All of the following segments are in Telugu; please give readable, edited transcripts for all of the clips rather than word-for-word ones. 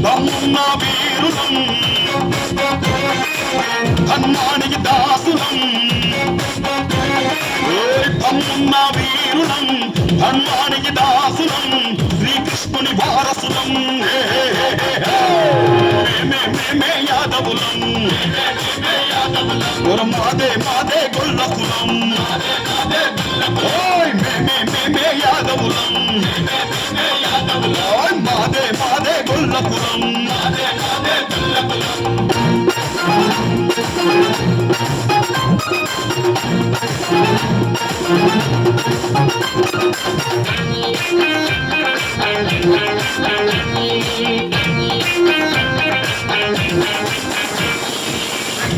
దమ్మున్న వీరులం ధర్మానికి దాసులం, దమ్మున్న వీరులం ధర్మానికి దాసులం, శ్రీకృష్ణుని వారసులం, మేమే యాదవులం, మాదే మాదే గొల్లకులం, మేమే యాదవులం, మాదే మాదే గొల్లకులం.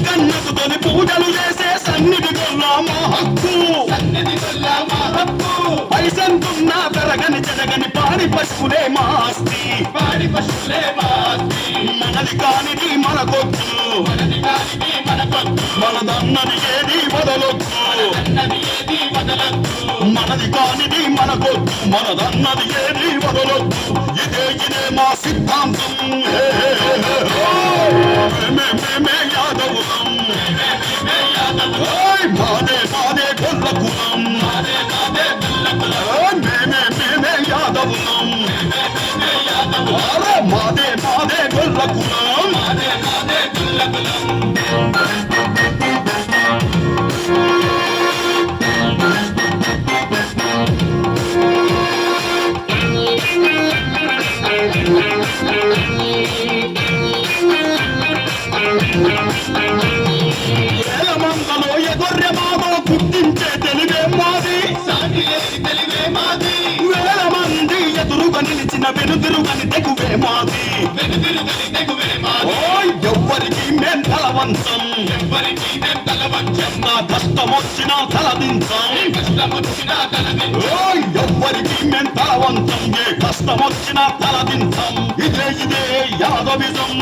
కన్నకుతోని పూజలు చేసే సన్నిధి గొల్ల మా హక్కు, పైసంతున్నా పెరగని చెరగని పాడి పశువులే మా ఆస్తి, మనది కానిది మనకొచ్చు, మనదన్నది ఏది వదలొచ్చు, మనది కానిది మనకొచ్చు, మనదన్నది ఏది వదలొచ్చు, ఇదే మా సిద్ధాంతం, మేమే యాదవులం, మాదే మాదే గొల్లకులం, మేమే యాదవులం, మాదే మాదే గొల్లకులం. మందలో ఎగొర్రె మాదో గుర్తించే తెలివే మాది, వేల మంది ఎదురుగా నిలిచిన వెనుదిరుగని తెగువే మాది, ఎవ్వరికి మేం తలవంచం, నా కష్టమొచ్చినా తలదించం, ఎవ్వరికి మేం తలవంచం, ఏ కష్టమొచ్చినా తలదించం, ఇదే యాదవిజం,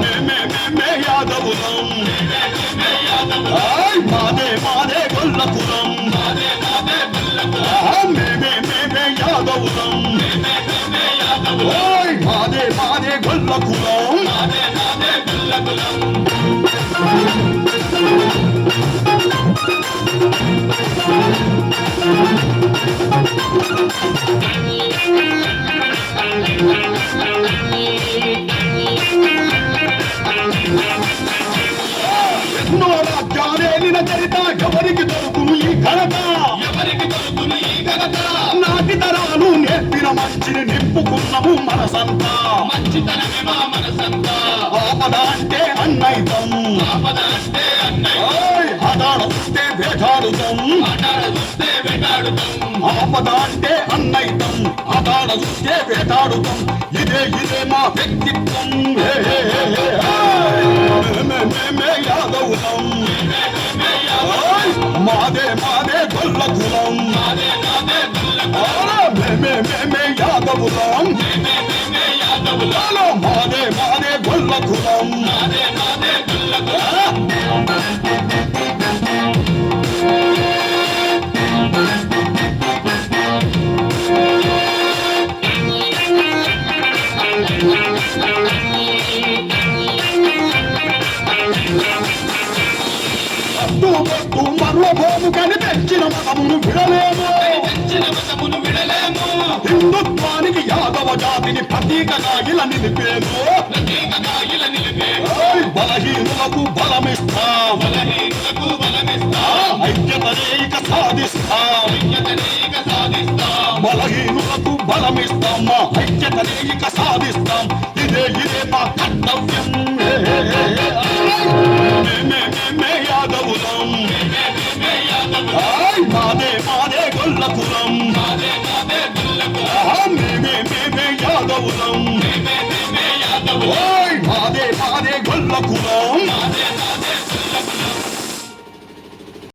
మేమే యాదవులం, మాదే మాదే గొల్లకులం, మేమే యాదవులం, మాదే మాదే గొల్లకులం. ఎన్నో రాజ్యాలేలిన చరిత ఎవరికి దొరుకును ఈ ఘనత, నాటి తరాలు నేర్పిన మంచిని నింపుకున్నాము మనసంతా, ఆపద అంటే అన్నైతం, అదాడొస్తే వేటాడుతాం, ఆపద అంటే అన్నైతం, అదాడొస్తే వేటాడుతాం, ఇదే మా వ్యక్తిత్వం, మేమే యాదవులం, మాదే మాదే గొల్లకులం, మేమే యాదవులం, మాదే మాదే గొల్లకులం. మరోభూము కని పెంచిన మతమును విడలేము, హిందుత్వానికి యాదవ జాతిని ప్రతీకగా ఇలా నిలిపేము, బలహీనులకు బలమిస్తాం, ఐక్యతనే ఇక సాధిస్తాం, బలహీనులకు బలమిస్తాం, మా ఐక్యతనే ఇక సాధిస్తాం, ఇదే మా కర్తవ్యం, మేమే యాదవులం, మాదే మాదే గొల్లకులం,